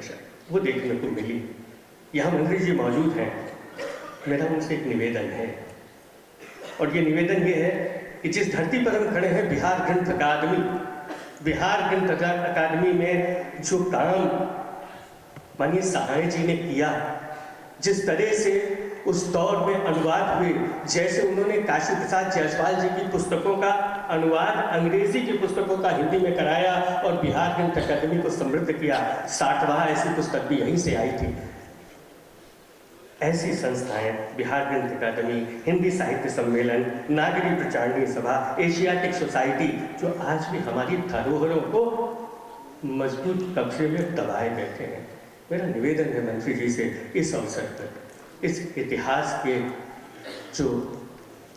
भाषा, वो देखने को मिली। यहाँ मंत्री जी मौजूद हैं, मेरा उनसे एक निवेदन है, और ये निवेदन ये है कि जिस धरती पर हम खड़े हैं, बिहार ग्रंथ अकादमी में जो काम माननीय सहाय जी ने किया, जिस तरह से उस दौर में अनुवाद हुए, जैसे उन्होंने काशी प्रसाद जायसवाल जी की पुस्तकों का अनुवाद अंग्रेजी की पुस्तकों का हिंदी में कराया और बिहार ग्रंथ अकादमी को समृद्ध किया। 60वां ऐसी पुस्तक भी यहीं से आई थी। ऐसी संस्थाएं, बिहार ग्रंथ अकादमी, हिंदी साहित्य सम्मेलन, नागरिक प्रचारणी सभा, एशियाटिक सोसाइटी, जो आज भी हमारी धरोहरों को मजबूत कब्जे में दबाए बैठे हैं। मेरा निवेदन है मंत्री जी से, इस अवसर पर इस इतिहास के जो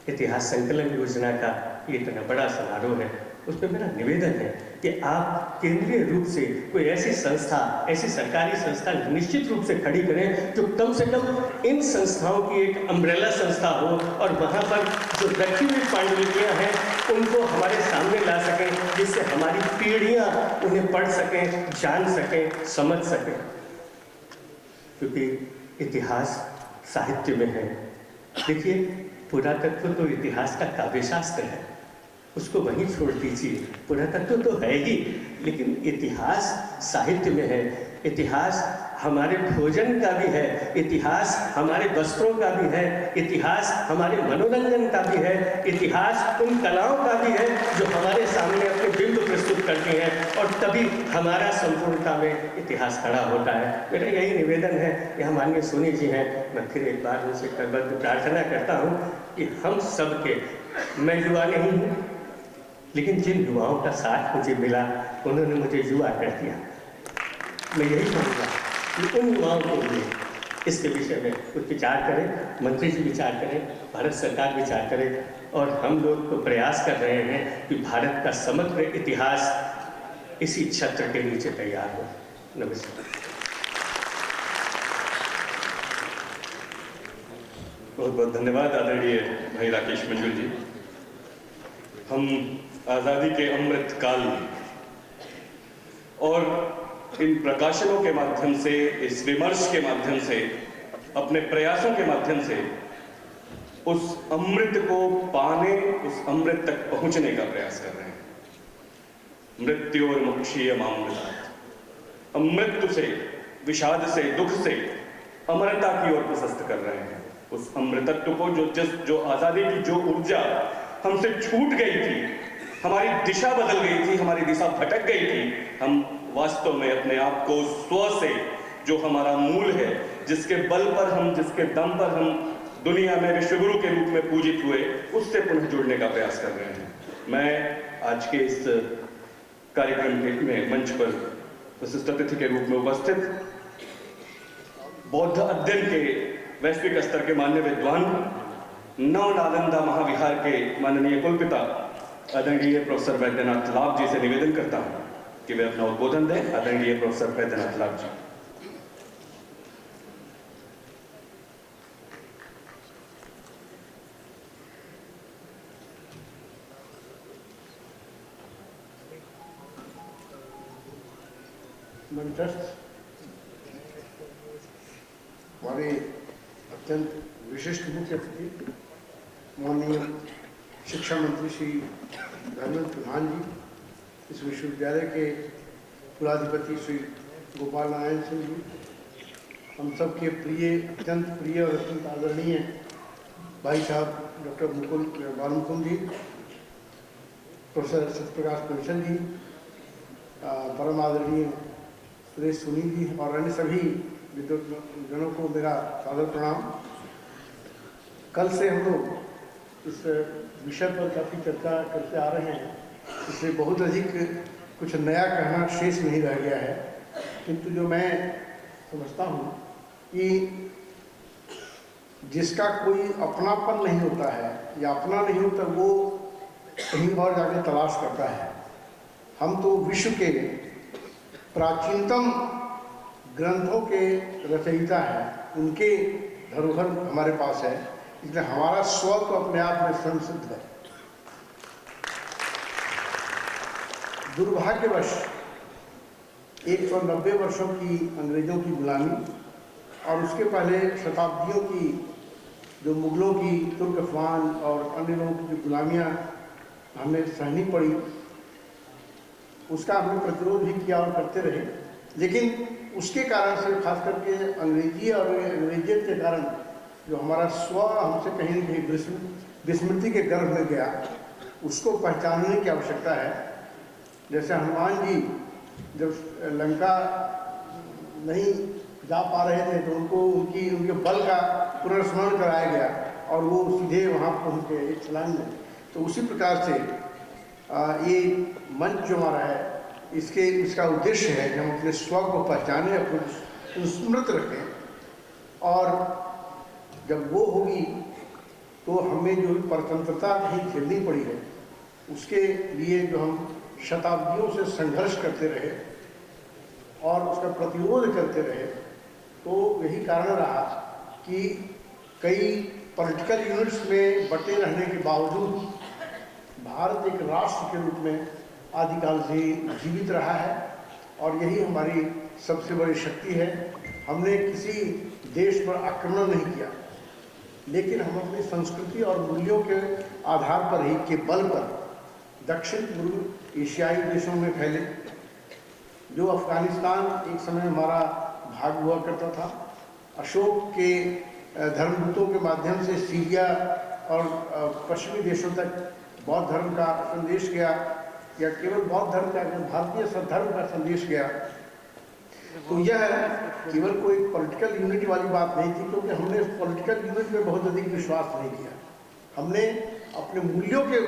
इतिहास संकलन योजना का ये इतना बड़ा समारोह है, उसमें मेरा निवेदन है कि आप केंद्रीय रूप से कोई ऐसी संस्था, ऐसी सरकारी संस्था निश्चित रूप से खड़ी करें जो कम से कम इन संस्थाओं की एक अम्ब्रेला संस्था हो, और वहाँ पर जो रखी हुई पांडुलिपियाँ हैं उनको हमारे सामने ला सकें, जिससे हमारी पीढ़ियाँ उन्हें पढ़ सकें, जान सकें, समझ सकें। क्योंकि इतिहास साहित्य में है। देखिए, पुरातत्व तो इतिहास का काव्यशास्त्र है, उसको वहीं छोड़ दीजिए। पुरातत्व तो है ही, लेकिन इतिहास साहित्य में है। इतिहास हमारे भोजन का भी है, इतिहास हमारे वस्त्रों का भी है, इतिहास हमारे मनोरंजन का भी है, इतिहास उन कलाओं का भी है जो हमारे सामने अपने बिंब प्रस्तुत करती हैं, और तभी हमारा संपूर्णता में इतिहास खड़ा होता है। मेरा यही निवेदन है। यहाँ माननीय सोनी जी हैं, मैं फिर एक बार उनसे करबद्ध प्रार्थना करता हूँ कि हम सब के, मैं युवा नहीं हूँ, लेकिन जिन युवाओं का साथ मुझे मिला उन्होंने मुझे युवा कर दिया। मैं यही कहूँगा कि उन युवाओं के लिए इसके विषय में कुछ विचार करें, मंत्री जी विचार करें, भारत सरकार विचार करे, और हम लोग तो प्रयास कर रहे हैं कि भारत का समग्र इतिहास इसी छत्र के नीचे तैयार हो। नमस्कार। बहुत बहुत धन्यवाद आदरणीय भाई राकेश मंजुल जी। हम आज़ादी के अमृत काल में और इन प्रकाशनों के माध्यम से, इस विमर्श के माध्यम से, अपने प्रयासों के माध्यम से उस अमृत को पाने, उस अमृत तक पहुंचने का प्रयास कर रहे हैं। मृत्यु और मोक्षीय मामृतात्, अमृत्यु से, विषाद से, दुख से अमरता की ओर प्रशस्त कर रहे हैं। उस अमृतत्व को जो आज़ादी की जो ऊर्जा हमसे छूट गई थी, हमारी दिशा बदल गई थी, हमारी दिशा भटक गई थी, हम वास्तव में अपने आप को स्व से, जो हमारा मूल है, जिसके बल पर हम, जिसके दम पर हम दुनिया में विश्वगुरु के रूप में पूजित हुए, उससे पुनः जुड़ने का प्रयास कर रहे हैं। मैं आज के इस कार्यक्रम में मंच पर विशिष्ट अतिथि के रूप में उपस्थित बौद्ध अध्ययन के वैश्विक स्तर के मान्य विद्वान, नव नालंदा महाविहार के माननीय कुलपिता आदरणीय प्रोफेसर वैद्यनाथ लाभ जी से निवेदन करता हूं कि वे अपना उद्बोधन दें। आदरणीय प्रोफेसर वैद्यनाथ लाभ जी। मंचस्थ हमारे अत्यंत विशिष्ट मुख्य अतिथि माननीय शिक्षा मंत्री श्री धर्मेंद्र प्रधान जी, इस विश्वविद्यालय के कुलाधिपति श्री गोपाल नारायण सिंह जी, हम सब के प्रिय, अत्यंत प्रिय और अत्यंत आदरणीय भाई साहब डॉक्टर बालमुकुंद जी, प्रोफेसर सत्यप्रकाश पेंशन जी, परम आदरणीय सुरेश सुनील जी और अन्य सभी विद्वानजनों को मेरा सादर प्रणाम। कल से हम लोग इस विषय पर काफ़ी चर्चा करते आ रहे हैं, इसमें बहुत अधिक कुछ नया कहना शेष नहीं रह गया है, किंतु जो मैं समझता हूँ कि जिसका कोई अपनापन नहीं होता है या अपना नहीं होता, वो कहीं और जाके तलाश करता है। हम तो विश्व के प्राचीनतम ग्रंथों के रचयिता हैं, उनके धरोहर हमारे पास है, इसलिए हमारा स्व तो अपने आप में स्वयं सिद्ध है। दुर्भाग्यवश 190 वर्षों की अंग्रेज़ों की गुलामी और उसके पहले शताब्दियों की जो मुग़लों की, तुर्क अफ़गान और अन्य लोगों की जो गुलामियाँ हमें सहनी पड़ी, उसका हमने प्रतिरोध भी किया और करते रहे। लेकिन उसके कारण से, खास करके अंग्रेजी और अंग्रेजियत के कारण, जो हमारा स्व हमसे कहीं न कहीं विस्मृति के गर्भ में गया, उसको पहचानने की आवश्यकता है। जैसे हनुमान जी जब लंका नहीं जा पा रहे थे तो उनको उनके बल का पुनर्स्मरण कराया गया और वो सीधे वहाँ पहुँच गए एक छलांग में। तो उसी प्रकार से ये मंच जो हमारा है, इसका उद्देश्य है कि हम अपने स्व को पहचानें, अपने स्मृत रखें, और जब वो होगी तो हमें जो परतंत्रता कहीं झेलनी पड़ी है, उसके लिए जो हम शताब्दियों से संघर्ष करते रहे और उसका प्रतिरोध करते रहे, तो यही कारण रहा कि कई पॉलिटिकल यूनिट्स में बटे रहने के बावजूद भारत एक राष्ट्र के रूप में आदिकाल से जीवित रहा है, और यही हमारी सबसे बड़ी शक्ति है। हमने किसी देश पर आक्रमण नहीं किया, लेकिन हम अपनी संस्कृति और मूल्यों के आधार पर ही, के बल पर दक्षिण पूर्व एशियाई देशों में फैले। जो अफगानिस्तान एक समय हमारा भाग हुआ करता था, अशोक के धर्मदूतों के माध्यम से सीरिया और पश्चिमी देशों तक बौद्ध धर्म का संदेश गया, या केवल बौद्ध धर्म का, भारतीय धर्म का संदेश गया। तो यह केवल कोई पॉलिटिकल यूनिटी वाली बात नहीं थी, क्योंकि हमने पॉलिटिकल यूनिट में बहुत अधिक विश्वास नहीं किया। हमने अपने मूल्यों के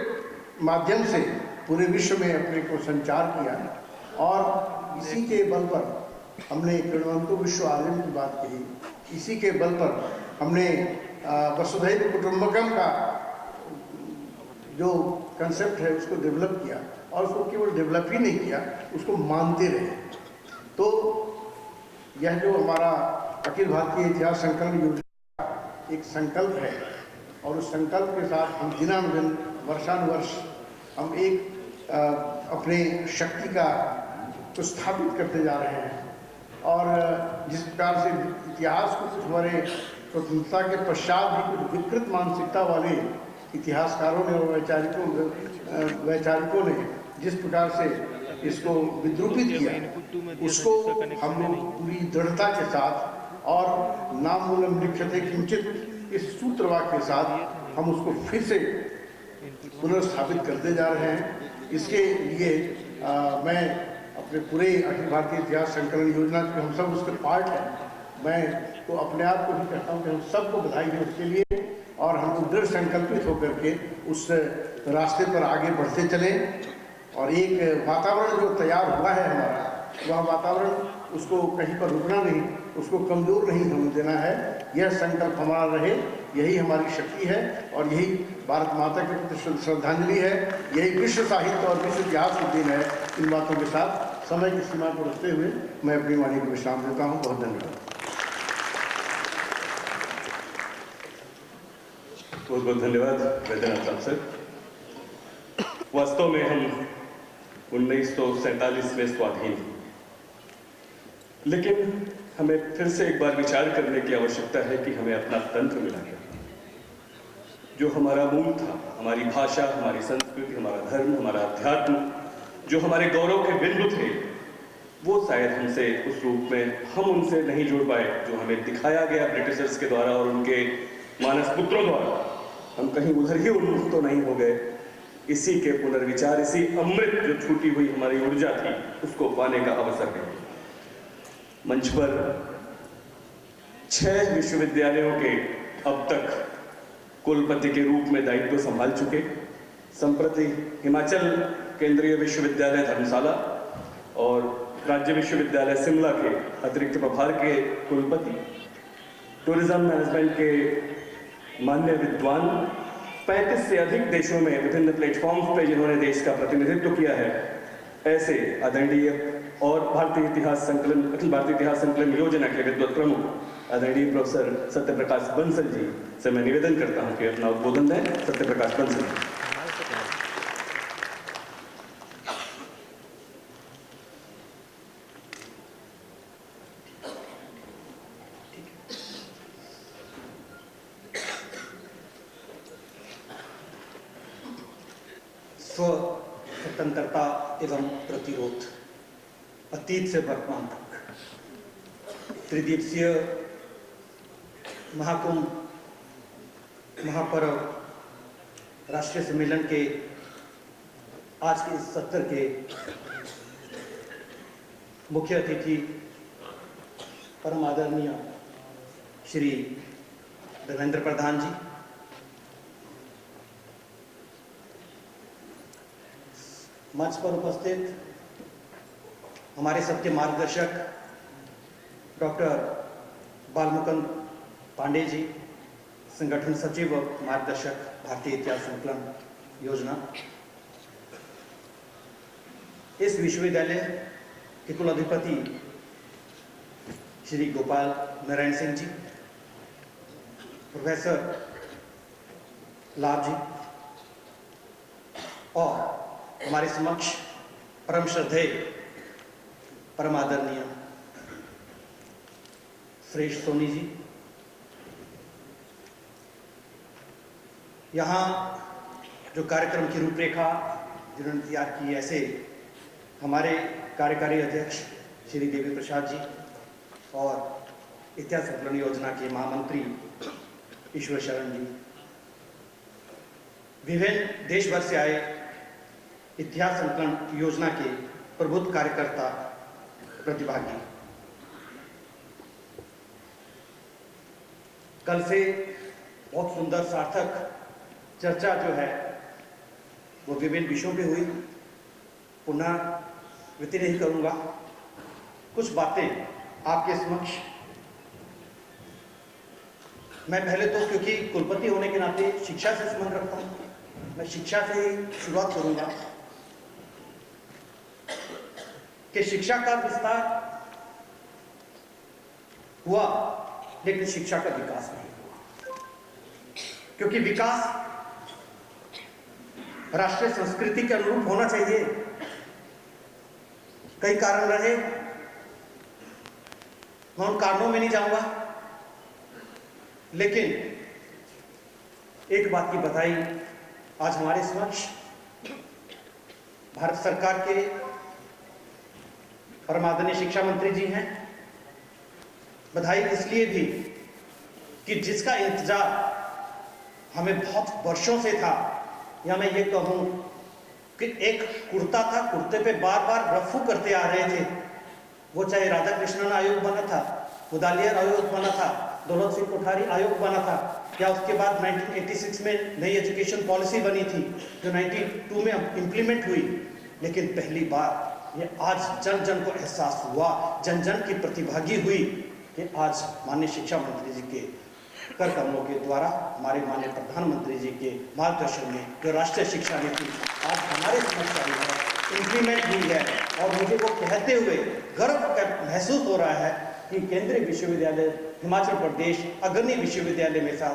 माध्यम से पूरे विश्व में अपने को संचार किया, और इसी के बल पर हमने किण्वंतो विश्व आर्यम की बात कही। इसी के बल पर हमने वसुधैव कुटुंबकम का जो कंसेप्ट है उसको डेवलप किया, और उसको केवल डेवलप ही नहीं किया, उसको मानते रहे। तो यह जो हमारा अखिल भारतीय इतिहास संकलन योजना का एक संकल्प है, और उस संकल्प के साथ हम दिनानुदिन, वर्षानुवर्ष हम एक अपने शक्ति का तो स्थापित करते जा रहे हैं। और जिस प्रकार से इतिहास को कुछ हमारे स्वतंत्रता के पश्चात भी कुछ विकृत मानसिकता वाले इतिहासकारों ने और वैचारिकों ने जिस प्रकार से इसको विद्रूपित किया, उसको हम लोग पूरी दृढ़ता के साथ और नामूलम लिख्यते किंचित इस सूत्रवाक्य के साथ हम उसको फिर से पुनर्स्थापित करते जा रहे हैं। इसके लिए मैं अपने पूरे अखिल भारतीय इतिहास संकलन योजना के, हम सब उसके पार्ट हैं, मैं तो अपने आप को भी कहता हूँ कि हम सबको बधाई है उसके लिए, और हम लोग दृढ़ संकल्पित होकर के उस रास्ते पर आगे बढ़ते चलें। और एक वातावरण जो तैयार हुआ है हमारा, वह वातावरण, उसको कहीं पर रुकना नहीं, उसको कमज़ोर नहीं होने देना है। यह संकल्प हमारा रहे, यही हमारी शक्ति है, और यही भारत माता के प्रति श्रद्धांजलि है, यही विश्व साहित्य और विश्व इतिहास की दिन है। इन बातों के साथ समय की सीमा को रखते हुए मैं अपनी वाणी को विश्राम देता हूँ। बहुत धन्यवाद। बहुत बहुत धन्यवाद वैद्यनाथ साहब सर। वास्तव में हम 1947 में स्वाधीन हैं, लेकिन हमें फिर से एक बार विचार करने की आवश्यकता है कि हमें अपना तंत्र मिला है। जो हमारा मूल था, हमारी भाषा, हमारी संस्कृति, हमारा धर्म, हमारा अध्यात्म, जो हमारे गौरव के बिंदु थे, वो शायद हमसे उस रूप में हम उनसे नहीं जुड़ पाए जो हमें दिखाया गया ब्रिटिशर्स के द्वारा और उनके मानस पुत्रों द्वारा। हम कहीं उधर ही उन्मुख तो नहीं हो गए। इसी के पुनर्विचार, इसी अमृत जो छूटी हुई हमारी ऊर्जा थी, उसको पाने का अवसर है। मंच पर 6 विश्वविद्यालयों के अब तक कुलपति के रूप में दायित्व संभाल चुके, संप्रति हिमाचल केंद्रीय विश्वविद्यालय धर्मशाला और राज्य विश्वविद्यालय शिमला के अतिरिक्त प्रभार के कुलपति, टूरिज्म मैनेजमेंट के मान्य विद्वान, 35 से अधिक देशों में विभिन्न प्लेटफॉर्म्स पे जिन्होंने देश का प्रतिनिधित्व किया है, ऐसे आदरणीय और भारतीय इतिहास संकलन, अखिल भारतीय इतिहास संकलन योजना के विद्वत प्रमुख आदरणीय प्रोफेसर सत्यप्रकाश बंसल जी से मैं निवेदन करता हूं कि अपना उद्बोधन दें। सत्यप्रकाश बंसल। स्व स्वतंत्रता एवं प्रतिरोध, अतीत से वर्तमान तक त्रिदिवसीय महाकुंभ महापर्व राष्ट्रीय सम्मेलन के आज के इस सत्र के मुख्य अतिथि परम आदरणीय श्री धर्मेंद्र प्रधान जी, मंच पर उपस्थित हमारे सबके मार्गदर्शक डॉक्टर बालमुकुंद पांडे जी, संगठन सचिव व मार्गदर्शक भारतीय इतिहास संकलन योजना, इस विश्वविद्यालय के कुलाधिपति श्री गोपाल नारायण सिंह जी, प्रोफेसर लाभ जी और हमारे समक्ष परम श्रद्धेय परम आदरणीय श्रेष्ठ सोनी जी। यहाँ जो कार्यक्रम की रूपरेखा जिन्होंने तैयार की, ऐसे हमारे कार्यकारी अध्यक्ष श्री देवी प्रसाद जी और इतिहास संकलन योजना के महामंत्री ईश्वर शरण जी, विभिन्न देश भर से आए इतिहास संकलन योजना के प्रबुद्ध कार्यकर्ता प्रतिभागी, कल से बहुत सुंदर सार्थक चर्चा जो है वो विभिन्न विषयों पे हुई। पुनरावृत्ति नहीं करूंगा, कुछ बातें आपके समक्ष मैं पहले तो, क्योंकि कुलपति होने के नाते शिक्षा से संबंध रखता हूं, मैं शिक्षा से ही शुरुआत करूंगा कि शिक्षा का विस्तार हुआ लेकिन शिक्षा का विकास नहीं हुआ, क्योंकि विकास राष्ट्रीय संस्कृति के अनुरूप होना चाहिए। कई कारण रहे, मैं उन कारणों में नहीं जाऊंगा, लेकिन एक बात की बधाई आज हमारे समक्ष भारत सरकार के परम आदरणीय शिक्षा मंत्री जी हैं। बधाई इसलिए भी कि जिसका इंतजार हमें बहुत वर्षों से था, या मैं ये कहूं कि एक कुर्ता था, कुर्ते पे बार बार रफू करते आ रहे थे, वो चाहे राधा कृष्णन आयोग बना था, मुदालियर आयोग बना था, दौलत सिंह कोठारी आयोग बना था, या उसके बाद 1986 में नई एजुकेशन पॉलिसी बनी थी जो 92 में इम्प्लीमेंट हुई। लेकिन पहली बार ये आज जन जन को एहसास हुआ, जन जन की प्रतिभागी हुई कि आज माननीय शिक्षा मंत्री जी के कर कदमों के द्वारा, हमारे माननीय प्रधानमंत्री जी के मार्गदर्शन में जो राष्ट्रीय शिक्षा नीति आज हमारे समक्ष आई है, इम्प्लीमेंट हुई है। और मुझे वो कहते हुए गर्व महसूस हो रहा है कि केंद्रीय विश्वविद्यालय हिमाचल प्रदेश अग्रणी विश्वविद्यालय में था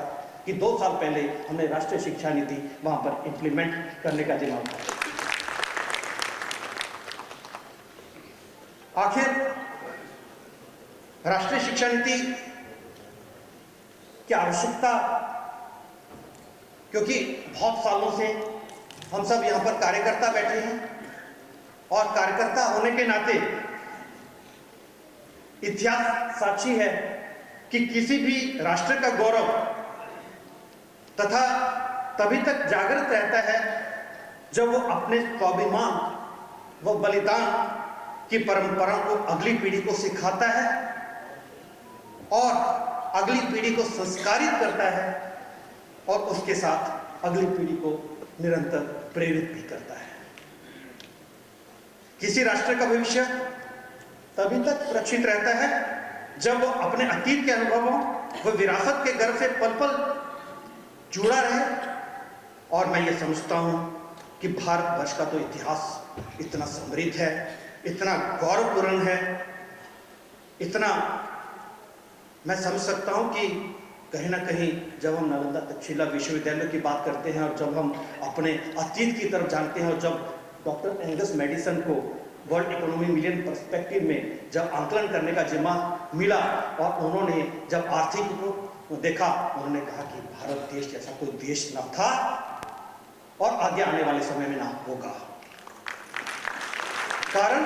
कि 2 साल पहले हमने राष्ट्रीय शिक्षा नीति वहां पर इम्प्लीमेंट करने का जिम्मा उठाया। आखिर राष्ट्रीय शिक्षा नीति की आवश्यकता, क्योंकि बहुत सालों से हम सब यहां पर कार्यकर्ता बैठे हैं और कार्यकर्ता होने के नाते इतिहास साक्षी है कि किसी भी राष्ट्र का गौरव तथा तभी तक जागृत रहता है जब वो अपने स्वाभिमान व बलिदान की परंपरा को अगली पीढ़ी को सिखाता है और अगली पीढ़ी को संस्कारित करता है और उसके साथ अगली पीढ़ी को निरंतर प्रेरित भी करता है। किसी राष्ट्र का भविष्य तभी तक सुरक्षित रहता है जब वो अपने अतीत के अनुभवों व विरासत के गर्व से पल पल जुड़ा रहे। और मैं ये समझता हूं कि भारतवर्ष का तो इतिहास इतना समृद्ध है, इतना गौरवपूर्ण है, इतना मैं समझ सकता हूं कि कहीं ना कहीं जब हम नालंदा तक्षशिला विश्वविद्यालय की बात करते हैं और जब हम अपने अतीत की तरफ जानते हैं और जब डॉक्टर एंगस मैडिसन को वर्ल्ड इकोनॉमी मिलियन पर्सपेक्टिव में जब आंकलन करने का जिम्मा मिला और उन्होंने जब आर्थिक को देखा, उन्होंने कहा कि भारत देश जैसा कोई देश न था और आगे आने वाले समय में ना होगा। कारण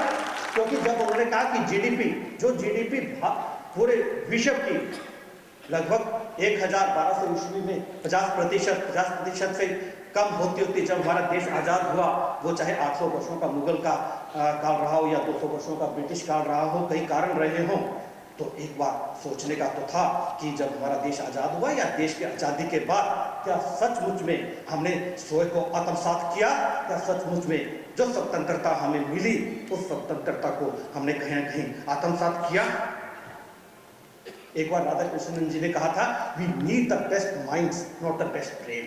क्योंकि जब उन्होंने कहा कि जीडीपी पूरे विश्व की लगभग 1012 ईस्वी में 50% से कम होती जब हमारा देश आज़ाद हुआ, वो चाहे 800 वर्षों का मुगल का काल रहा हो या 200 वर्षों का ब्रिटिश काल रहा हो, कई कारण रहे हों, तो एक बार सोचने का तो था कि जब हमारा देश आज़ाद हुआ या देश की आज़ादी के बाद क्या सचमुच में हमने स्वयं को आत्मसात किया, क्या सचमुच में जो स्वतंत्रता हमें मिली उस स्वतंत्रता को हमने कहीं न कहीं आत्मसात किया। एक बार राधा कृष्णन जी ने कहा था, we need the best minds not the best brain.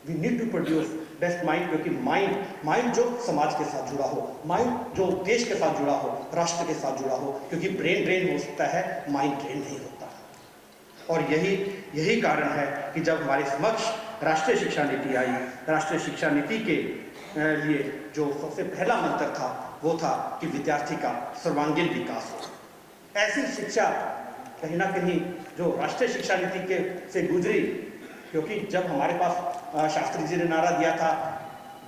We need to produce best mind, क्योंकि माइंड जो समाज के साथ जुड़ा हो, माइंड जो देश के साथ जुड़ा हो, राष्ट्र के साथ जुड़ा हो, क्योंकि ब्रेन हो सकता है, माइंड ब्रेन नहीं होता। और यही कारण है कि जब हमारे समक्ष राष्ट्रीय शिक्षा नीति आई, राष्ट्रीय शिक्षा नीति के लिए जो सबसे पहला मंत्र था वो था कि विद्यार्थी का सर्वांगीण विकास हो। ऐसी शिक्षा कहीं ना कहीं जो राष्ट्रीय शिक्षा नीति से गुजरी, क्योंकि जब हमारे पास शास्त्री जी ने नारा दिया था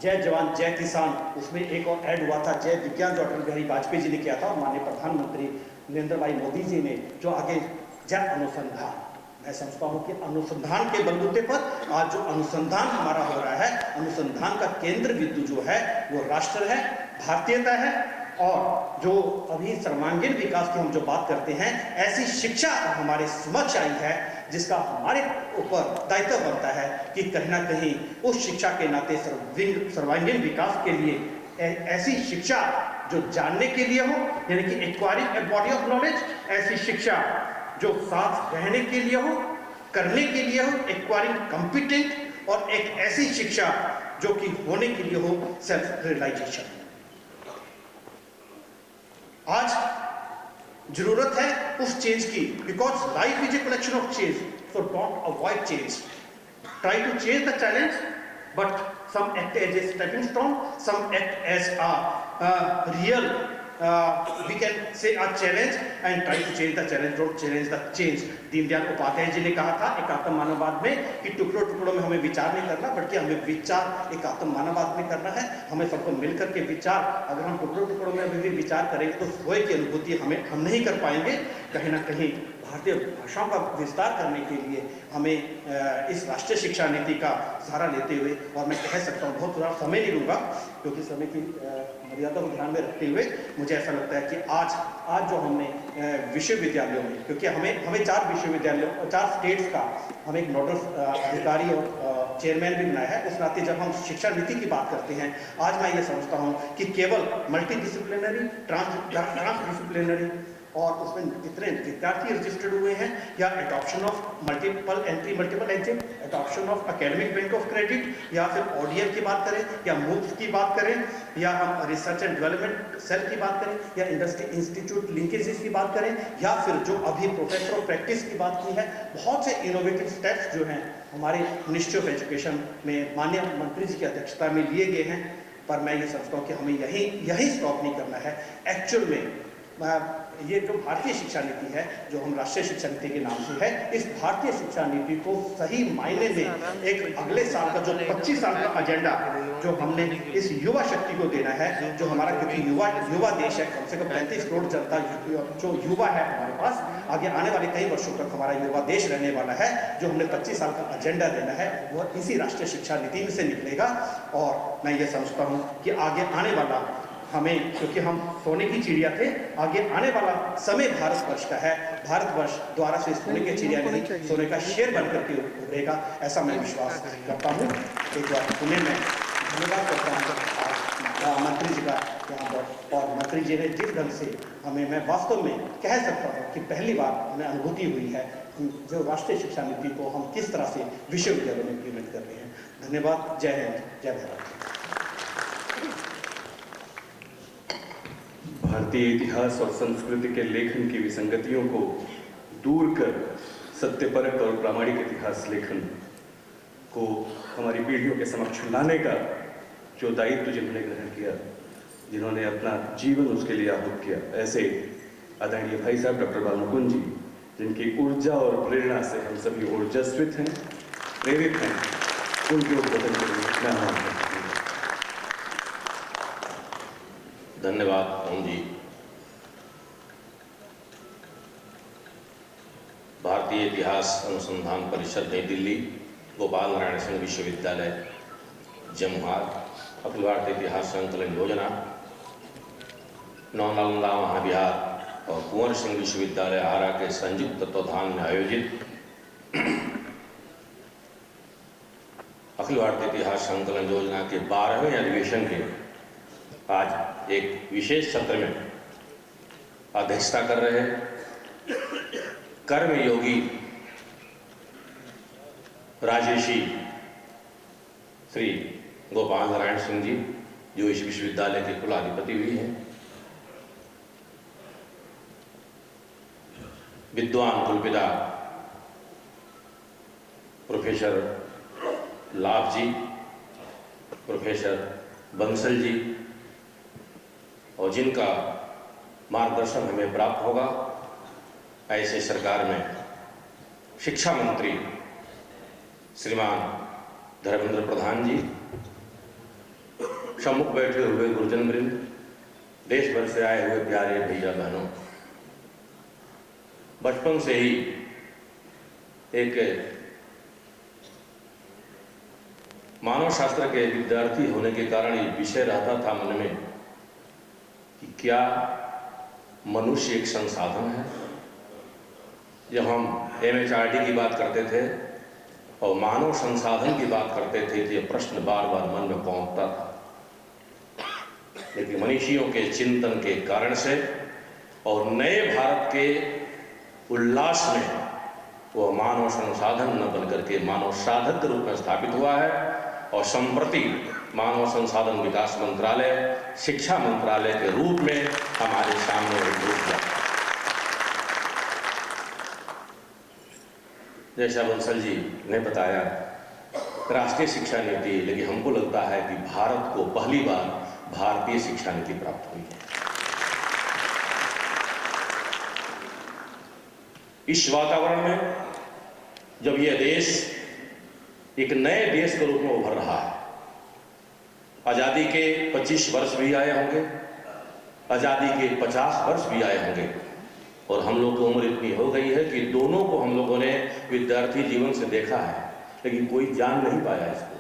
जय जवान जय किसान, उसमें एक और ऐड हुआ था जय विज्ञान, जो अटल बिहारी वाजपेयी जी ने किया था, और माननीय प्रधानमंत्री नरेंद्र भाई मोदी जी ने जो आगे जय अनुसंधान, मैं समझता हूँ कि अनुसंधान के बलबूते पर आज जो अनुसंधान हमारा हो रहा है, अनुसंधान का केंद्र बिंदु जो है वो राष्ट्र है, भारतीयता है। और जो अभी सर्वांगीण विकास की हम जो बात करते हैं, ऐसी शिक्षा हमारे समक्ष आई है जिसका हमारे ऊपर दायित्व बनता है कि कहीं ना कहीं उस शिक्षा के नाते सर्वांगीण विकास के लिए ऐसी शिक्षा जो जानने के लिए हो, यानी कि acquiring a body of knowledge, ऐसी शिक्षा जो साथ रहने के लिए हो, करने के लिए हो, एक्वायरिंग कॉम्पिटेंट, और एक ऐसी शिक्षा जो कि होने के लिए हो सेल्फ रियलाइजेशन। आज जरूरत है उस चेंज की, because life is a collection of change, so don't avoid change, try to change the challenge, but some act as a stepping stone, some act as a real we can say a challenge and try to change the challenge, don't challenge the change। Deendayal Upadhyay ji ने कहा था एकात्म मानववाद में कि टुकड़ों टुकड़ों में हमें विचार नहीं करना, बल्कि हमें विचार एकात्म मानववाद में करना है। हमें सबको मिलकर के विचार, अगर हम टुकड़ों टुकड़ों में अभी भी विचार करेंगे तो स्वयं की अनुभूति हम नहीं कर पाएंगे। कहीं ना कहीं भारतीय भाषाओं का विस्तार करने के लिए हमें इस राष्ट्रीय शिक्षा नीति का सहारा लेते हुए, और मैं कह सकता हूँ बहुत थोड़ा समय नहीं लूँगा क्योंकि समय की मर्यादा को ध्यान में रखते हुए मुझे ऐसा लगता है कि आज जो हमने विश्वविद्यालयों में, क्योंकि हमें 4 विश्वविद्यालयों, 4 स्टेट्स का हम एक नोडल अधिकारी और चेयरमैन भी बनाया है, उस नाते जब हम शिक्षा नीति की बात करते हैं, आज मैं ये समझता हूँ कि केवल मल्टीडिसिप्लिनरी, ट्रांसडिसिप्लिनरी और उसमें कितने विद्यार्थी रजिस्टर्ड हुए हैं, या adoption of multiple entry multiple exit, adoption of academic bank of credit, या फिर ODL की बात करें, या मूव्स की बात करें, या हम रिसर्च एंड डेवलपमेंट सेल की बात करें, या इंडस्ट्री इंस्टीट्यूट लिंकेजेस की बात करें, या फिर जो अभी प्रोफेसर ऑफ प्रैक्टिस की बात की है, बहुत से इनोवेटिव स्टेप्स जो हैं हमारे मिनिस्ट्री ऑफ एजुकेशन में माननीय मंत्री जी की अध्यक्षता में लिए गए हैं। पर मैं ये समझता हूँ कि हमें यही स्टॉप नहीं करना है। एक्चुअल में ये जो भारतीय शिक्षा नीति है, जो हम राष्ट्रीय शिक्षा नीति के नाम से है, इस भारतीय शिक्षा नीति को सही मायने में एक अगले साल का जो 25 साल का एजेंडा जो हमने इस युवा शक्ति को देना है, जो हमारा, क्योंकि युवा देश है, कम से कम 35 करोड़ जनता जो युवा है हमारे पास, आगे आने वाले कई वर्षों तक हमारा युवा देश रहने वाला है। जो हमने 25 साल का एजेंडा देना है वो इसी राष्ट्रीय शिक्षा नीति में से निकलेगा। और मैं ये समझता हूँ कि आगे आने वाला हमें, क्योंकि हम सोने की चिड़िया थे, आगे आने वाला समय भारतवर्ष का है। भारतवर्ष द्वारा से सोने की चिड़िया नहीं, सोने का शेर बनकर के उभरेगा, ऐसा मैं विश्वास करता हूँ। एक बार पुणे में धन्यवाद करता हूँ मंत्री जी का यहाँ पर, और मंत्री जी ने जिस ढंग से हमें, मैं वास्तव में कह सकता हूँ कि पहली बार हमें अनुभूति हुई है जो राष्ट्रीय शिक्षा नीति को हम किस तरह से विश्वविद्यालयों में इम्प्लीमेंट कर रहे हैं। धन्यवाद। जय हिंद, जय भारत। भारतीय इतिहास और संस्कृति के लेखन की विसंगतियों को दूर कर सत्यपरक और प्रामाणिक इतिहास लेखन को हमारी पीढ़ियों के समक्ष लाने का जो दायित्व जिन्होंने ग्रहण किया, जिन्होंने अपना जीवन उसके लिए आहूत किया, ऐसे आदरणीय भाई साहब डॉक्टर बालमुकुंद जी, जिनकी ऊर्जा और प्रेरणा से हम सभी ऊर्जास्वित हैं, प्रेरित हैं, उनके उद्घाटन के लिए मैं आह्वान करता हूं। धन्यवाद ओम जी। भारतीय इतिहास अनुसंधान परिषद नई दिल्ली, गोपाल नारायण सिंह विश्वविद्यालय जमुहार, अखिल भारतीय इतिहास संकलन योजना, नालंदा महाविहार और कुंवर सिंह विश्वविद्यालय आरा के संयुक्त तत्वाधान में आयोजित अखिल भारतीय इतिहास संकलन योजना के 12वें अधिवेशन के आज एक विशेष सत्र में अध्यक्षता कर रहे कर्मयोगी राजर्षि श्री गोपाल नारायण सिंह जी, जो इस विश्वविद्यालय के कुलाधिपति भी हैं, विद्वान कुलपिता प्रोफेसर लाभ जी, प्रोफेसर बंसल जी, और जिनका मार्गदर्शन हमें प्राप्त होगा, ऐसे सरकार में शिक्षा मंत्री श्रीमान धर्मेंद्र प्रधान जी, सम्मुख बैठे हुए गुरुजन वृंद, देश भर से आए हुए प्यारे भैया बहनों, बचपन से ही एक मानव शास्त्र के विद्यार्थी होने के कारण ये विषय रहता था मन में कि क्या मनुष्य एक संसाधन है। जब हम MHRD की बात करते थे और मानव संसाधन की बात करते थे तो ये प्रश्न बार बार मन में पहुंचता था, लेकिन मनीषियों के चिंतन के कारण से और नए भारत के उल्लास में वो मानव संसाधन न बनकर के मानव साधक के रूप में स्थापित हुआ है। और संप्रति मानव संसाधन विकास मंत्रालय शिक्षा मंत्रालय के रूप में हमारे सामने उद्भूत हुआ। जैसा बंसल जी ने बताया, राष्ट्रीय शिक्षा नीति, लेकिन हमको लगता है कि भारत को पहली बार भारतीय शिक्षा नीति प्राप्त हुई है। इस वातावरण में जब यह देश एक नए देश के रूप में उभर रहा है, आज़ादी के 25 वर्ष भी आए होंगे, आज़ादी के 50 वर्ष भी आए होंगे, और हम लोग की उम्र इतनी हो गई है कि दोनों को हम लोगों ने विद्यार्थी जीवन से देखा है, लेकिन कोई जान नहीं पाया इसको।